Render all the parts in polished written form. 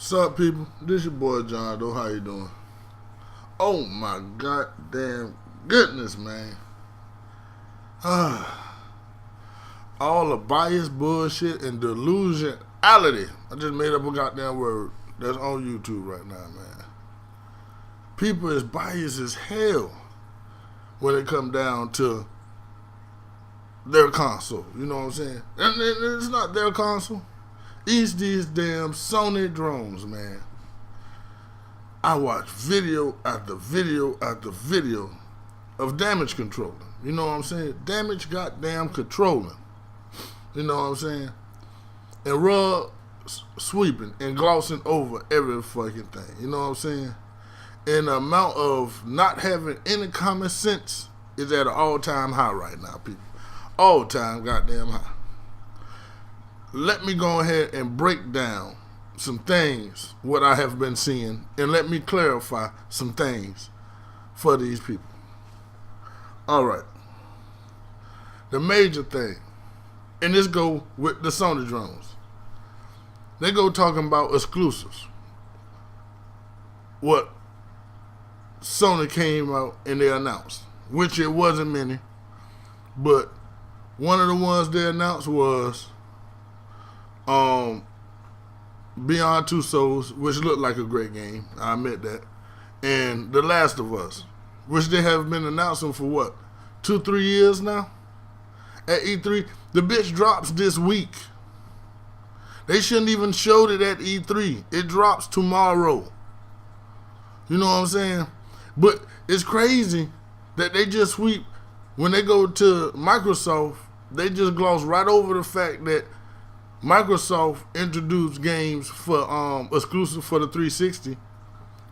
What's up, people? This your boy John Doe. How you doing? Oh my goddamn goodness, man! All the bias, bullshit, and delusionality. I just made up a goddamn word that's on YouTube right now, man. People is biased as hell when it come down to their console. You know what I'm saying? And it's not their console. It's these damn Sony drones, man. I watch video after video after video of damage controlling. You know what I'm saying? Damage goddamn controlling. You know what I'm saying? And rug sweeping and glossing over every fucking thing. You know what I'm saying? And the amount of not having any common sense is at an all-time high right now, people. All-time goddamn high. Let me go ahead and break down some things, what I have been seeing, and let me clarify some things for these people. All right. The major thing, and this go with the Sony drones. They go talking about exclusives. What Sony came out and they announced, which it wasn't many, but one of the ones they announced was Beyond Two Souls, which looked like a great game, I admit that, and The Last of Us, which they have been announcing for what, 2-3 years now? At E3, the bitch drops this week. They shouldn't even showed it at E3. It drops tomorrow. You know what I'm saying? But it's crazy that they just sweep, when they go to Microsoft, they just gloss right over the fact that Microsoft introduced games for exclusive for the 360,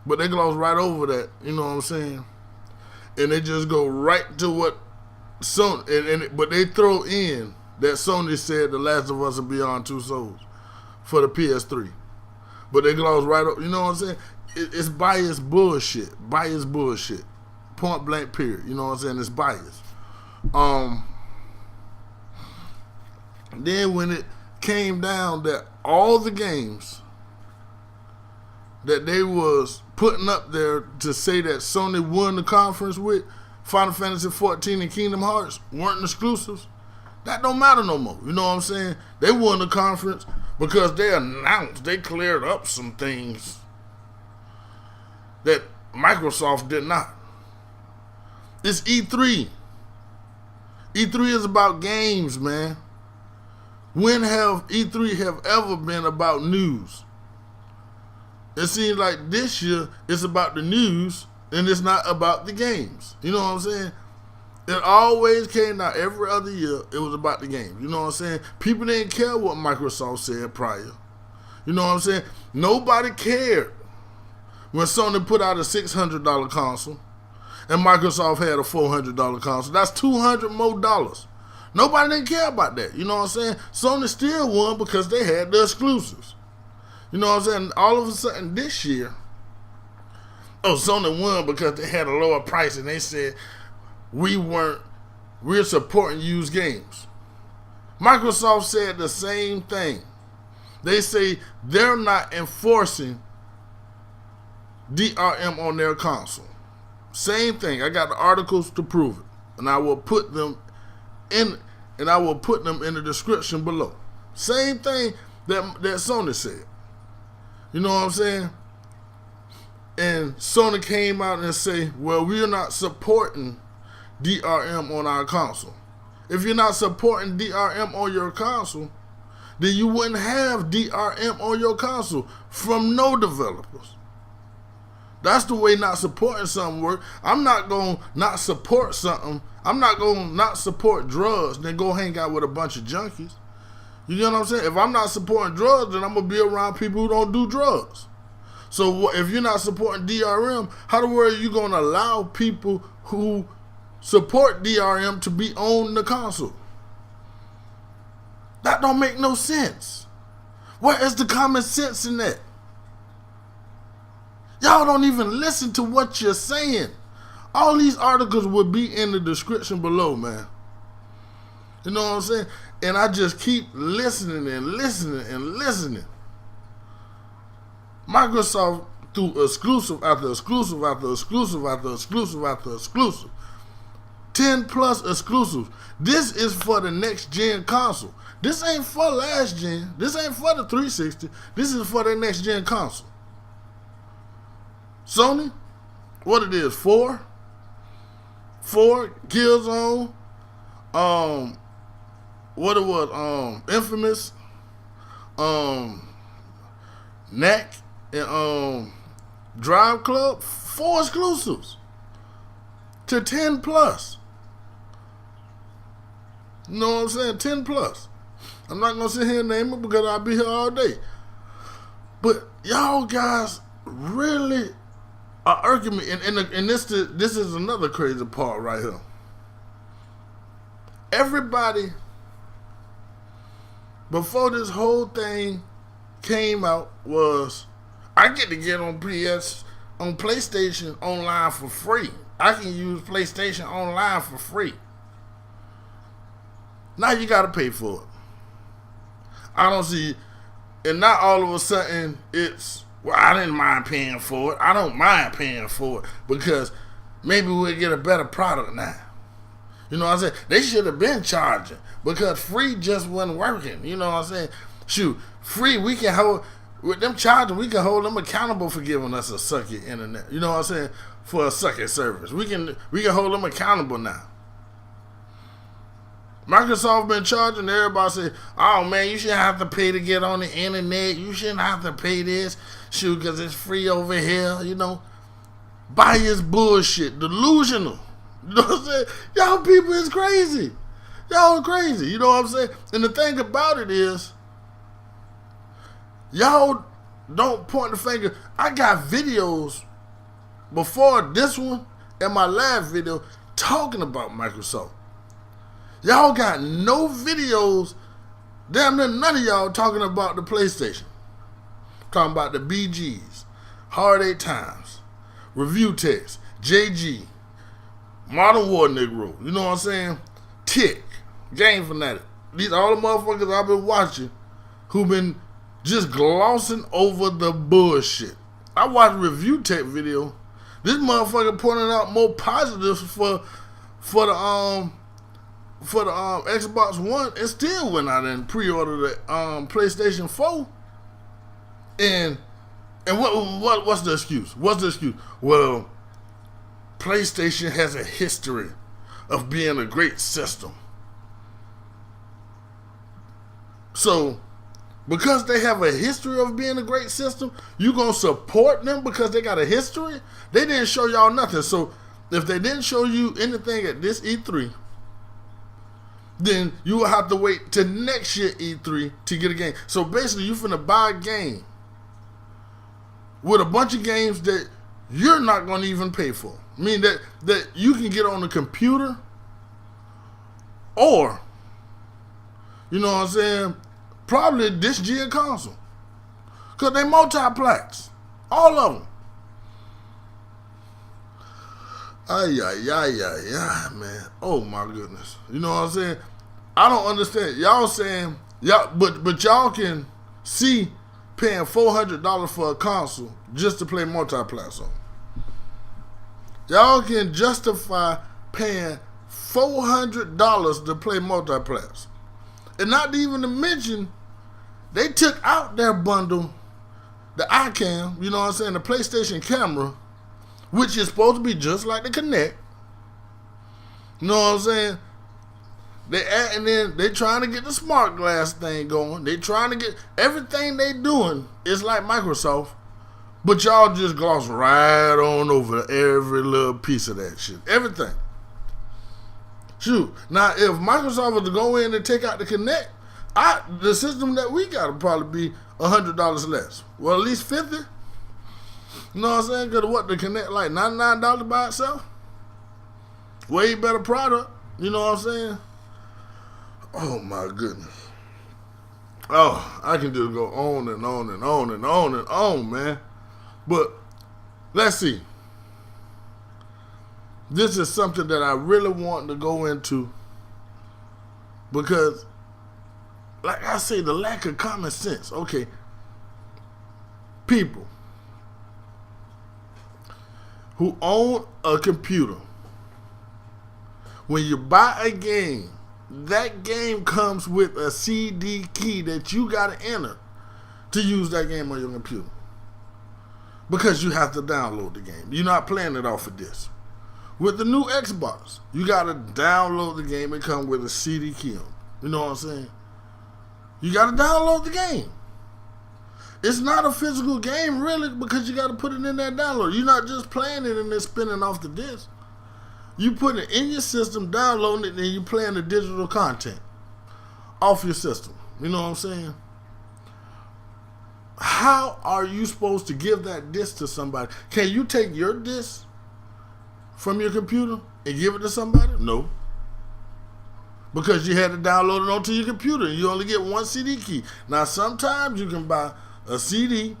but they gloss right over that. You know what I'm saying? And they just go right to what Sony, but they throw in that Sony said The Last of Us and Beyond Two Souls for the PS3, but they gloss right over. You know what I'm saying? It's biased bullshit. Biased bullshit. Point blank. Period. You know what I'm saying? It's biased. Then when it came down that all the games that they was putting up there to say that Sony won the conference with, Final Fantasy 14 and Kingdom Hearts, weren't exclusives, that don't matter no more. You know what I'm saying? They won the conference because they announced, they cleared up some things that Microsoft did not. It's E3. E3 is about games, man. When have E3 have ever been about news? It seems like this year it's about the news and it's not about the games. You know what I'm saying? It always came out every other year, it was about the games. You know what I'm saying? People didn't care what Microsoft said prior. You know what I'm saying? Nobody cared when Sony put out a $600 console and Microsoft had a $400 console. That's $200 more dollars. Nobody didn't care about that. You know what I'm saying? Sony still won because they had the exclusives. You know what I'm saying? All of a sudden this year, Sony won because they had a lower price and they said, we're supporting used games. Microsoft said the same thing. They say they're not enforcing DRM on their console. Same thing. I got the articles to prove it. And I will put them in the description below. Same thing that Sony said. You know what I'm saying? And Sony came out and say, well, we're not supporting DRM on our console. If you're not supporting DRM on your console, then you wouldn't have DRM on your console from no developers. That's the way not supporting something work. I'm not going to not support something. I'm not going to not support drugs, then go hang out with a bunch of junkies. You know what I'm saying? If I'm not supporting drugs, then I'm going to be around people who don't do drugs. So if you're not supporting DRM, how the world are you going to allow people who support DRM to be on the console? That don't make no sense. Where is the common sense in that? Y'all don't even listen to what you're saying. All these articles would be in the description below, man. You know what I'm saying? And I just keep listening and listening and listening. Microsoft threw exclusive after exclusive after exclusive after exclusive after exclusive. 10 plus exclusives. This is for the next gen console. This ain't for last gen. This ain't for the 360. This is for the next gen console. Sony, what it is, 4 Killzone, what it was, Infamous, Knack, and Drive Club, 4 exclusives to 10 plus. You know what I'm saying? 10 plus. I'm not gonna sit here and name it because I'll be here all day. But y'all guys really are irking me, and this is another crazy part right here. Everybody, before this whole thing came out, was I get to get on PlayStation online for free. I can use PlayStation online for free. Now you gotta pay for it. I don't see, and not all of a sudden it's, well, I didn't mind paying for it. I don't mind paying for it because maybe we'll get a better product now. You know what I'm saying? They should have been charging because free just wasn't working. You know what I'm saying? Shoot, free, we can hold, with them charging, we can hold them accountable for giving us a sucky internet. You know what I'm saying? For a sucky service. We can hold them accountable now. Microsoft been charging, everybody say, oh man, you shouldn't have to pay to get on the internet. You shouldn't have to pay this. Shoot, because it's free over here, you know. Bias bullshit. Delusional. You know what I'm saying? Y'all people is crazy. Y'all crazy. You know what I'm saying? And the thing about it is, y'all don't point the finger. I got videos before this one and my last video talking about Microsoft. Y'all got no videos, damn near none of y'all talking about the PlayStation. Talking about the BGs, Hard 8 Times, Review Text, JG, Modern War Negro, you know what I'm saying? Tick, Game Fanatic. These all the motherfuckers I've been watching who been just glossing over the bullshit. I watched Review Tech video. This motherfucker pointing out more positives for the Xbox One, and still went out and pre-ordered the PlayStation 4. And what's the excuse? What's the excuse? Well, PlayStation has a history of being a great system. So, because they have a history of being a great system, you gonna support them because they got a history? They didn't show y'all nothing. So, if they didn't show you anything at this E3, then you will have to wait till next year E3 to get a game. So basically, you finna buy a game with a bunch of games that you're not gonna even pay for. I mean that you can get on the computer, or you know what I'm saying, probably this gen console, cause they multiplex, all of them. Ay, man. Oh my goodness. You know what I'm saying? I don't understand. Y'all saying y'all, but y'all can see paying $400 for a console just to play multiplex on. Y'all can justify paying $400 to play multiplex, and not even to mention they took out their bundle, the iCam. You know what I'm saying? The PlayStation camera, which is supposed to be just like the Kinect. You know what I'm saying? And then they trying to get the smart glass thing going. They trying to get everything they doing is like Microsoft, but y'all just gloss right on over every little piece of that shit. Everything. Shoot. Now, if Microsoft was to go in and take out the Kinect, the system that we got would probably be $100 less. Well, at least $50. You know what I'm saying? Because what, the Kinect like $99 by itself? Way better product. You know what I'm saying? Oh my goodness. Oh, I can just go on and on and on and on and on, man. But let's see. This is something that I really want to go into because, like I say, the lack of common sense. Okay, people. who own a computer, when you buy a game, that game comes with a CD key that you got to enter to use that game on your computer. Because you have to download the game. You're not playing it off of this. With the new Xbox, you got to download the game and come with a CD key on. You know what I'm saying? You got to download the game. It's not a physical game, really, because you got to put it in that download. You're not just playing it and then spinning off the disc. You put it in your system, downloading it, and you playing the digital content off your system. You know what I'm saying? How are you supposed to give that disc to somebody? Can you take your disc from your computer and give it to somebody? No. Because you had to download it onto your computer and you only get one CD key. Now, sometimes you can buy a CD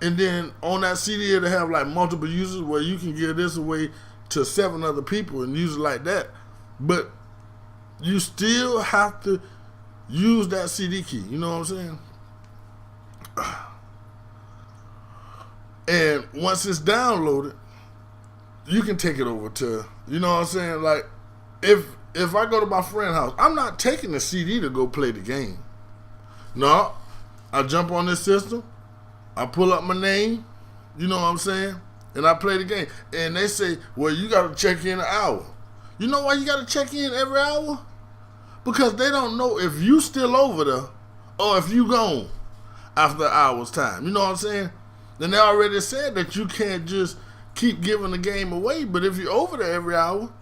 and then on that CD it'll have like multiple users where you can give this away to 7 other people and use it like that. But you still have to use that CD key. You know what I'm saying? And once it's downloaded, you can take it over to, you know what I'm saying? Like, if I go to my friend's house, I'm not taking the CD to go play the game. No, I jump on this system, I pull up my name, you know what I'm saying? And I play the game. And they say, well, you got to check in an hour. You know why you got to check in every hour? Because they don't know if you still over there or if you gone after an hour's time. You know what I'm saying? Then they already said that you can't just keep giving the game away. But if you're over there every hour,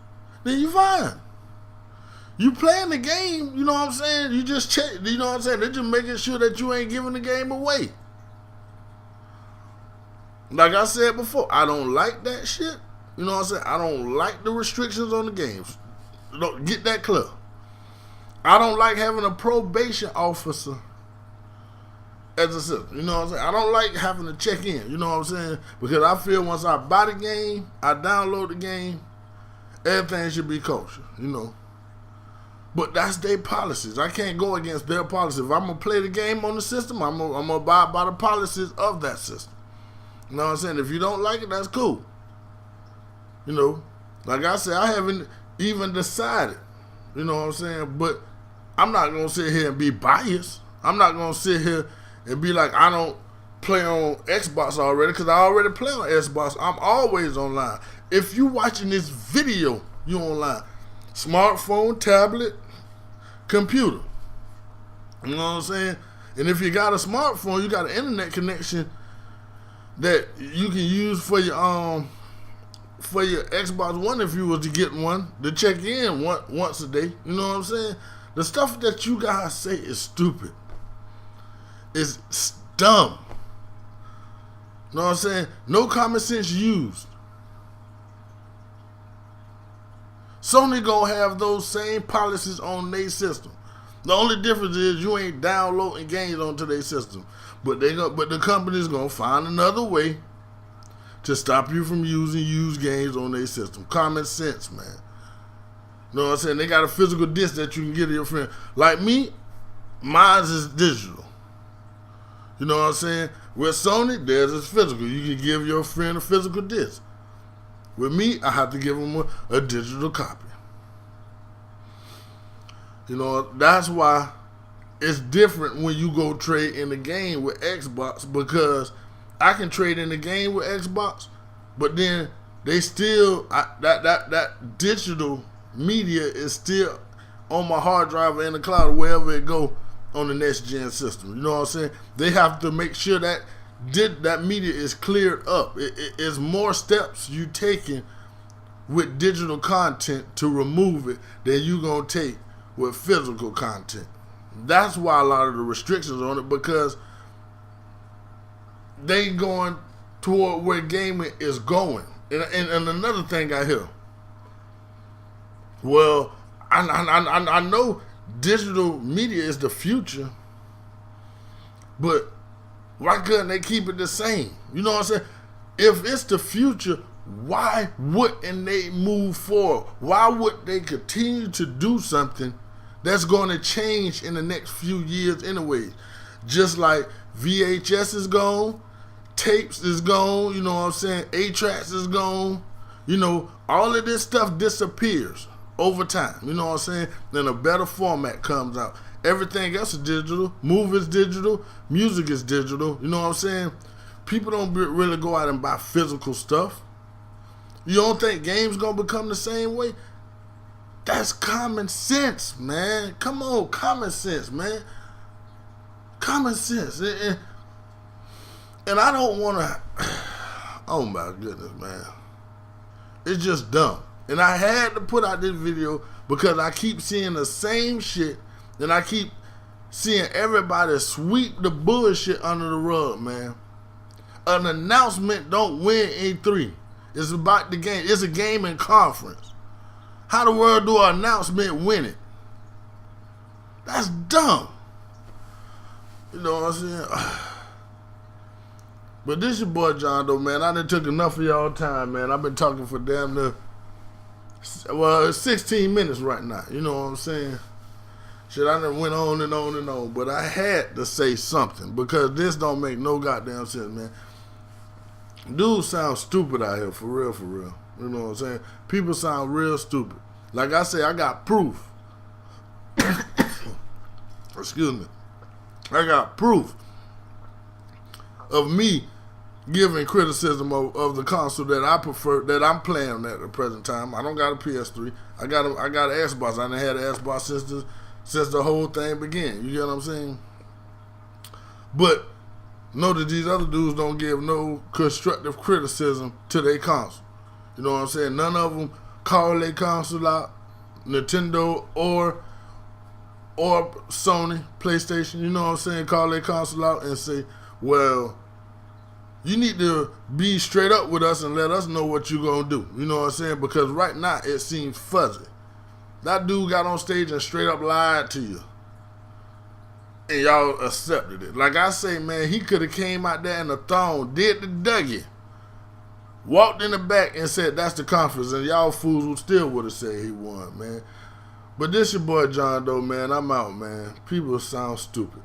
then you're fine. You playing the game, you know what I'm saying? You just check, you know what I'm saying? They're just making sure that you ain't giving the game away. Like I said before, I don't like that shit. You know what I'm saying? I don't like the restrictions on the games. Don't get that clear. I don't like having a probation officer as a system. You know what I'm saying? I don't like having to check in. You know what I'm saying? Because I feel once I buy the game, I download the game, everything should be kosher. You know. But that's their policies. I can't go against their policies. If I'm going to play the game on the system, I'm going to abide by the policies of that system. You know what I'm saying? If you don't like it, that's cool. You know, like I said, I haven't even decided. You know what I'm saying? But I'm not going to sit here and be biased. I'm not going to sit here and be like, I don't play on Xbox already because I already play on Xbox. I'm always online. If you watching this video, you online. Smartphone, tablet, computer. You know what I'm saying? And if you got a smartphone, you got an internet connection that you can use for your Xbox One if you was to get one to check in once a day. You know what I'm saying? The stuff that you guys say is stupid. It's dumb. You know what I'm saying? No common sense used. Sony gonna have those same policies on their system. The only difference is you ain't downloading games onto their system. But the company's gonna find another way to stop you from using used games on their system. Common sense, man. You know what I'm saying? They got a physical disc that you can get to your friend. Like me, mine is digital. You know what I'm saying? With Sony, theirs is physical. You can give your friend a physical disc. With me, I have to give them a digital copy. You know, that's why it's different when you go trade in the game with Xbox, because I can trade in the game with Xbox, but then they still, that digital media is still on my hard drive or in the cloud or wherever it go on the next gen system. You know what I'm saying? They have to make sure that that media is cleared up. It's more steps you taking with digital content to remove it than you gonna take with physical content. That's why a lot of the restrictions on it, because they going toward where gaming is going. And another thing I hear, well, I know digital media is the future, but why couldn't they keep it the same? You know what I'm saying? If it's the future, why wouldn't they move forward? Why would they continue to do something that's going to change in the next few years anyways? Just like VHS is gone, tapes is gone, you know what I'm saying? 8-tracks is gone. You know, all of this stuff disappears over time, you know what I'm saying? Then a better format comes out. Everything else is digital. Movies digital. Music is digital, you know what I'm saying? People don't really go out and buy physical stuff. You don't think games gonna become the same way? That's common sense, man. Come on, common sense, man. Common sense. And I don't want to... Oh, my goodness, man. It's just dumb. And I had to put out this video because I keep seeing the same shit, and I keep seeing everybody sweep the bullshit under the rug, man. An announcement don't win E3. It's about the game. It's a gaming conference. How the world do an announcement win it? That's dumb. You know what I'm saying? But this your boy John though, man. I done took enough of y'all time, man. I've been talking for damn near, well, it's 16 minutes right now. You know what I'm saying? Shit, I done went on and on and on. But I had to say something because this don't make no goddamn sense, man. Dudes sound stupid out here, for real, for real. You know what I'm saying? People sound real stupid. Like I say, I got proof. Excuse me. I got proof of me giving criticism of the console that I prefer, that I'm playing at the present time. I don't got a PS3. I got an Xbox. I done had an Xbox since the whole thing began. You get what I'm saying? But know that these other dudes don't give no constructive criticism to their console. You know what I'm saying? None of them call their console out, Nintendo or Sony, PlayStation, you know what I'm saying? Call their console out and say, well, you need to be straight up with us and let us know what you're going to do. You know what I'm saying? Because right now it seems fuzzy. That dude got on stage and straight up lied to you. And y'all accepted it. Like I say, man, he could have came out there in a thong, did the Dougie, walked in the back and said, that's the conference, and y'all fools still would have said he won, man. But this your boy John Doe, man. I'm out, man. People sound stupid.